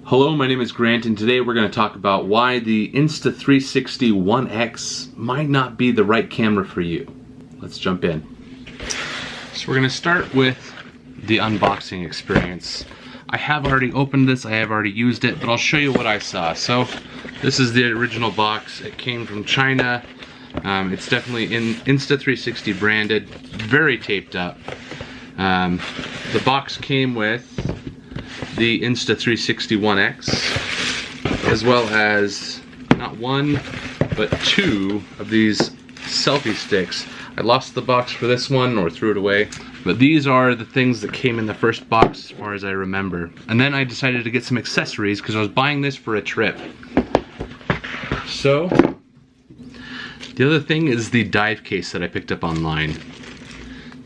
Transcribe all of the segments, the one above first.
Hello, my name is Grant, and today we're going to talk about why the Insta360 OneX might not be the right camera for you. Let's jump in. So we're going to start with the unboxing experience. I have already opened this, I have already used it, but I'll show you what I saw. So this is the original box. It came from China. It's definitely in Insta360 branded, very taped up. The box came with the Insta360 OneX, as well as not one, but two of these selfie sticks. I lost the box for this one or threw it away, but these are the things that came in the first box as far as I remember. And then I decided to get some accessories because I was buying this for a trip. So, the other thing is the dive case that I picked up online.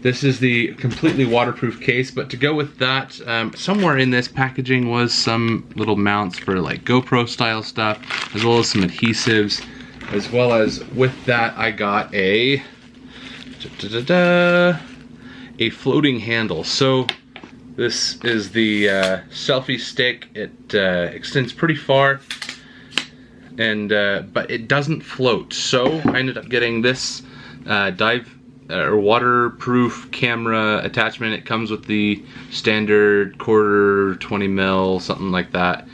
This is the completely waterproof case, but to go with that, somewhere in this packaging was some little mounts for like GoPro style stuff, as well as some adhesives, as well as with that I got a floating handle. So this is the selfie stick. It extends pretty far, and but it doesn't float. So I ended up getting this waterproof camera attachment. It comes with the standard quarter 20 mil, something like that,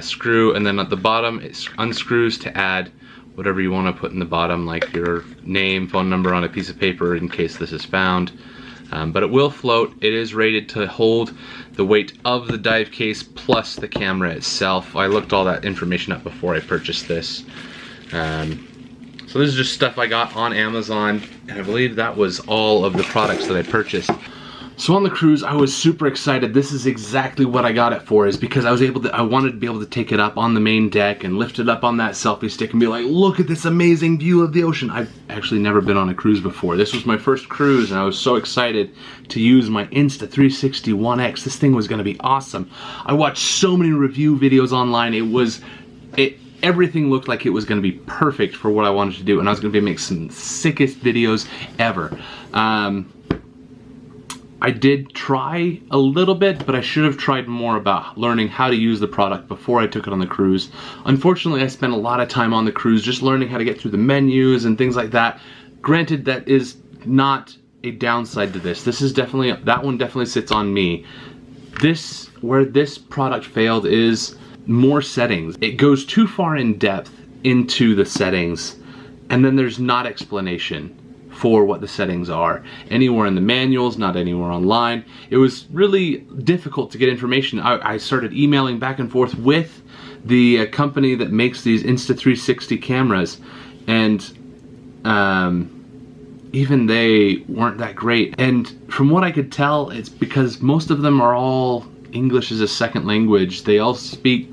screw, and then at the bottom it unscrews to add whatever you want to put in the bottom, like your name, phone number on a piece of paper in case this is found. But it will float. It is rated to hold the weight of the dive case plus the camera itself. I looked all that information up before I purchased this. So this is just stuff I got on Amazon, and I believe that was all of the products that I purchased. So on the cruise, I was super excited. This is exactly what I got it for, is because I wanted to be able to take it up on the main deck and lift it up on that selfie stick and be like, look at this amazing view of the ocean. I've actually never been on a cruise before. This was my first cruise, and I was so excited to use my Insta360 OneX. This thing was gonna be awesome. I watched so many review videos online. Everything looked like it was going to be perfect for what I wanted to do, and I was going to make some sickest videos ever. I did try a little bit, but I should have tried more about learning how to use the product before I took it on the cruise. Unfortunately, I spent a lot of time on the cruise just learning how to get through the menus and things like that. Granted, that is not a downside to this. This is definitely, that one definitely sits on me. Where this product failed is more settings. It goes too far in depth into the settings, and then there's not explanation for what the settings are anywhere in the manuals, not anywhere online. It was really difficult to get information. I started emailing back and forth with the company that makes these Insta360 cameras, and even they weren't that great. And from what I could tell, it's because most of them are all English as a second language. They all speak,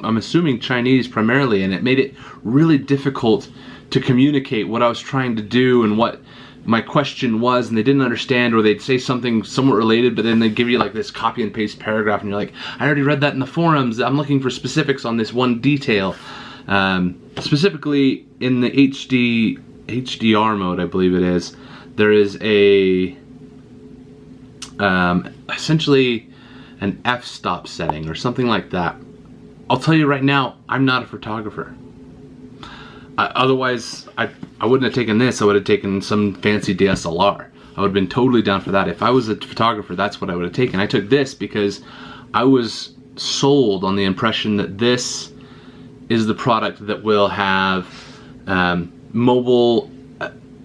I'm assuming, Chinese primarily, and it made it really difficult to communicate what I was trying to do and what my question was, and they didn't understand, or they'd say something somewhat related, but then they'd give you like this copy and paste paragraph, and you're like, I already read that in the forums, I'm looking for specifics on this one detail. Specifically in the HDR mode, I believe it is, there is a essentially an f-stop setting or something like that. I'll tell you right now, I'm not a photographer. Otherwise, I wouldn't have taken this. I would have taken some fancy DSLR. I would have been totally down for that. If I was a photographer, that's what I would have taken. I took this because I was sold on the impression that this is the product that will have mobile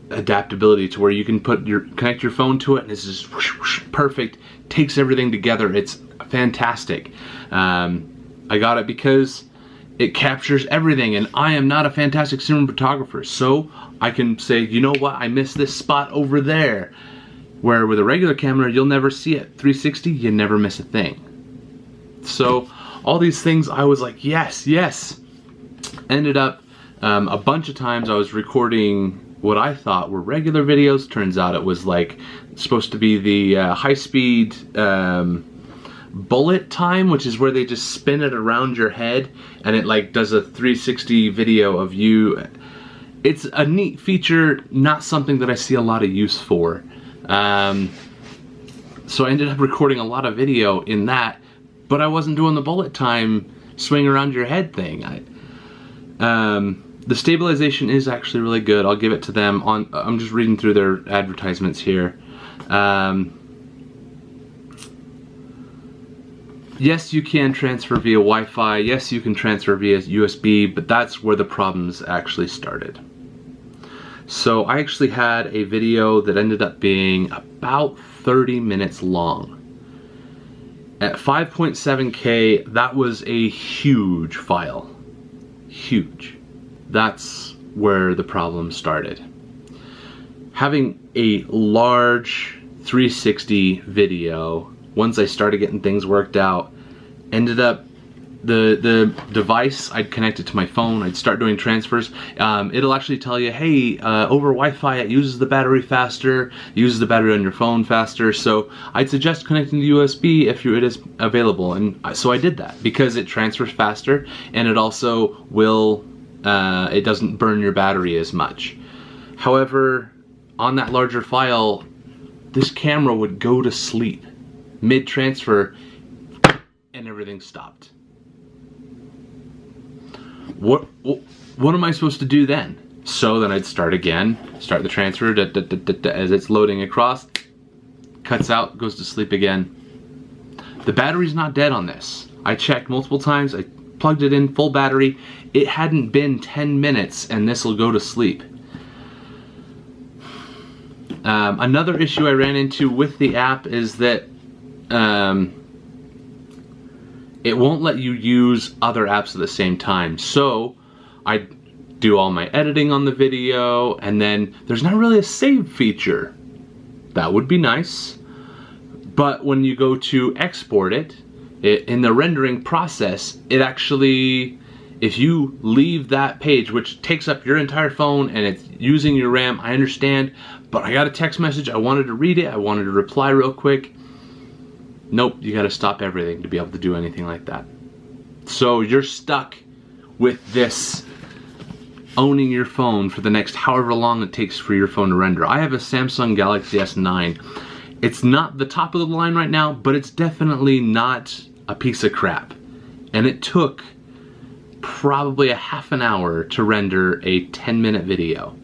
adaptability, to where you can connect your phone to it, and it's just whoosh, whoosh, perfect. Takes everything together. It's fantastic. I got it because it captures everything, and I am not a fantastic cinema photographer, so I can say, you know what, I missed this spot over there. Where with a regular camera, you'll never see it. 360, you never miss a thing. So all these things, I was like, yes, yes. Ended up a bunch of times I was recording what I thought were regular videos. Turns out it was like supposed to be the high-speed bullet time, which is where they just spin it around your head and it like does a 360 video of you. It's a neat feature, not something that I see a lot of use for. So I ended up recording a lot of video in that, but I wasn't doing the bullet time swing around your head thing. The stabilization is actually really good. I'll give it to them. I'm just reading through their advertisements here. Yes, you can transfer via Wi-Fi. Yes, you can transfer via USB, but that's where the problems actually started. So I actually had a video that ended up being about 30 minutes long. At 5.7K, that was a huge file. Huge. That's where the problem started. Having a large 360 video, once I started getting things worked out, ended up the device, I'd connect it to my phone, I'd start doing transfers. It'll actually tell you, hey, over Wi-Fi it uses the battery faster, uses the battery on your phone faster, so I'd suggest connecting to USB if it is available. And so I did that because it transfers faster, and it also will, it doesn't burn your battery as much. However, on that larger file, this camera would go to sleep mid-transfer and everything stopped. What am I supposed to do then? So then I'd start again, start the transfer, as it's loading across, cuts out, goes to sleep again. The battery's not dead on this. I checked multiple times, I plugged it in full battery. It hadn't been 10 minutes and this will go to sleep. Another issue I ran into with the app is that it won't let you use other apps at the same time. So I do all my editing on the video, and then there's not really a save feature. That would be nice. But when you go to export it, in the rendering process, it actually, if you leave that page, which takes up your entire phone and it's using your RAM, I understand, but I got a text message, I wanted to read it, I wanted to reply real quick. Nope, you gotta stop everything to be able to do anything like that. So you're stuck with this owning your phone for the next however long it takes for your phone to render. I have a Samsung Galaxy S9. It's not the top of the line right now, but it's definitely not a piece of crap. And it took probably a half an hour to render a 10-minute video.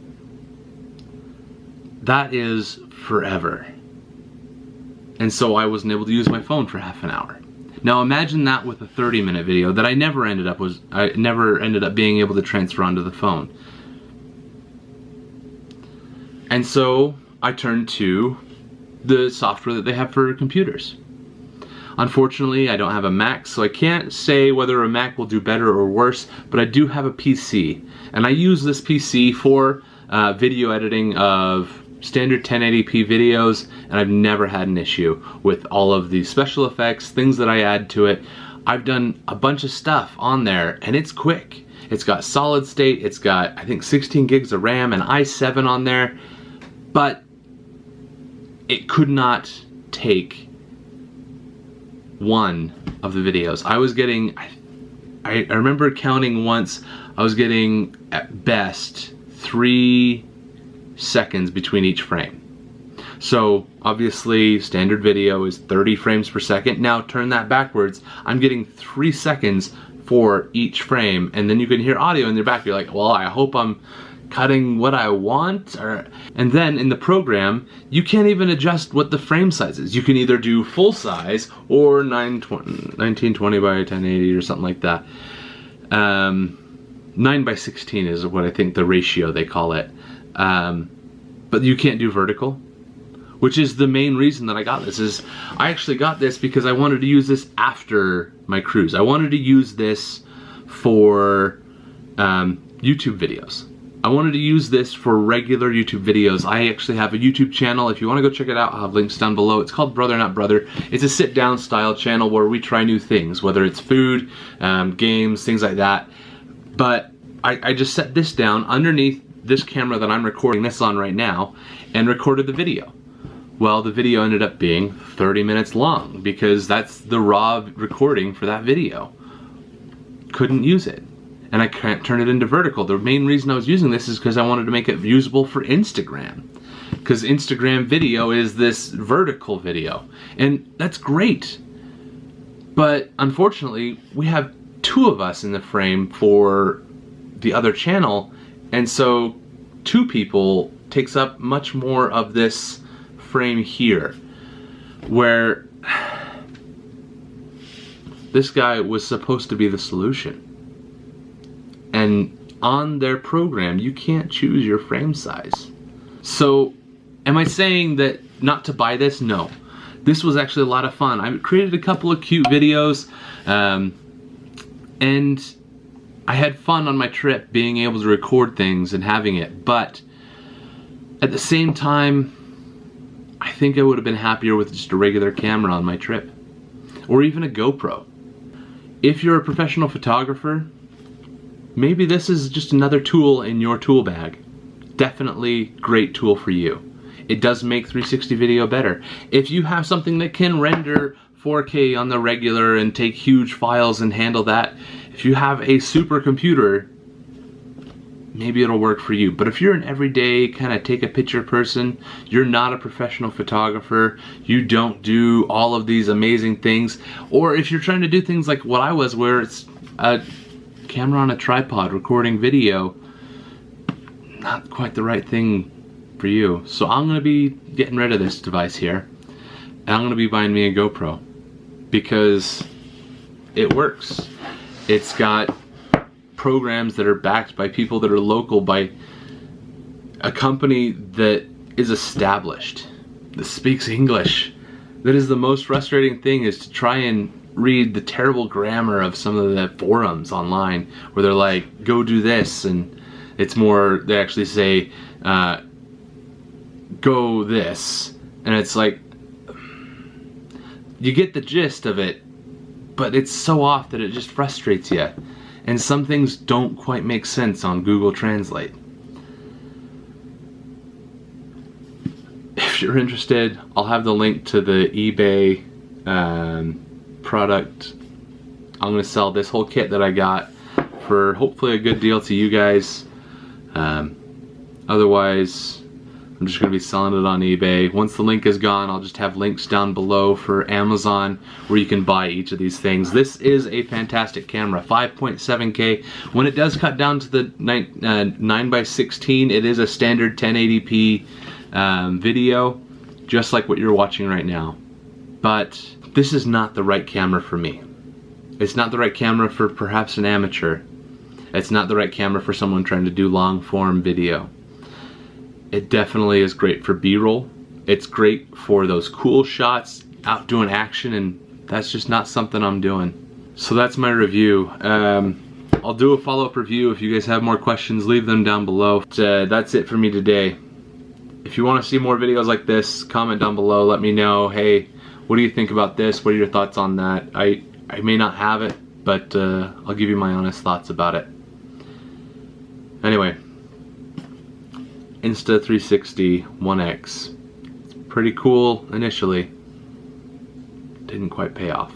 That is forever. And so I wasn't able to use my phone for half an hour. Now imagine that with a 30-minute video that I never ended up being able to transfer onto the phone. And so I turned to the software that they have for computers. Unfortunately, I don't have a Mac, so I can't say whether a Mac will do better or worse, but I do have a PC. And I use this PC for video editing of standard 1080p videos, and I've never had an issue with all of the special effects, things that I add to it. I've done a bunch of stuff on there, and it's quick. It's got solid state, it's got, I think, 16 gigs of RAM and i7 on there, but it could not take one of the videos. I was getting, I remember counting once, I was getting at best 3 seconds between each frame. So obviously standard video is 30 frames per second. Now turn that backwards, I'm getting 3 seconds for each frame, and then you can hear audio in the back. You're like, well, I hope I'm cutting what I want. And then in the program, you can't even adjust what the frame size is. You can either do full size or 1920 by 1080 or something like that. 9 by 16 is what I think the ratio they call it. But you can't do vertical, which is the main reason that I got this. Is I actually got this because I wanted to use this after my cruise. I wanted to use this for YouTube videos. I wanted to use this for regular YouTube videos. I actually have a YouTube channel. If you want to go check it out, I'll have links down below. It's called Brother Not Brother. It's a sit-down style channel where we try new things, whether it's food, games, things like that. But I just set this down underneath this camera that I'm recording this on right now and recorded the video. Well, the video ended up being 30 minutes long because that's the raw recording for that video. Couldn't use it. And I can't turn it into vertical. The main reason I was using this is because I wanted to make it usable for Instagram. Because Instagram video is this vertical video. And that's great. But unfortunately, we have 2 of us in the frame for the other channel, and so 2 people takes up much more of this frame here, where this guy was supposed to be the solution. And on their program, you can't choose your frame size. So, am I saying that not to buy this? No. This was actually a lot of fun. I created a couple of cute videos, and I had fun on my trip being able to record things and having it, but at the same time, I think I would have been happier with just a regular camera on my trip, or even a GoPro. If you're a professional photographer, maybe this is just another tool in your tool bag. Definitely great tool for you. It does make 360 video better. If you have something that can render 4K on the regular and take huge files and handle that, if you have a supercomputer, maybe it'll work for you. But if you're an everyday kind of take a picture person, you're not a professional photographer, you don't do all of these amazing things, or if you're trying to do things like what I was, where it's a camera on a tripod recording video, not quite the right thing for you. So I'm going to be getting rid of this device here, and I'm going to be buying me a GoPro because it works. It's got programs that are backed by people that are local, by a company that is established, that speaks English. That is the most frustrating thing, is to try and read the terrible grammar of some of the forums online where they're like, go do this, and it's more, they actually say, go this, and it's like, you get the gist of it, but it's so off that it just frustrates you. And some things don't quite make sense on Google Translate. If you're interested, I'll have the link to the eBay product. I'm going to sell this whole kit that I got for hopefully a good deal to you guys. Otherwise, I'm just going to be selling it on eBay. Once the link is gone, I'll just have links down below for Amazon where you can buy each of these things. This is a fantastic camera, 5.7K. When it does cut down to the 9:16, it is a standard 1080p video, just like what you're watching right now. But this is not the right camera for me. It's not the right camera for perhaps an amateur. It's not the right camera for someone trying to do long form video. It definitely is great for B-roll. It's great for those cool shots, out doing action, and that's just not something I'm doing. So that's my review. I'll do a follow-up review. If you guys have more questions, leave them down below. That's it for me today. If you want to see more videos like this, comment down below. Let me know, hey, what do you think about this? What are your thoughts on that? I may not have it, but I'll give you my honest thoughts about it. Anyway, Insta360 OneX. It's pretty cool initially. Didn't quite pay off.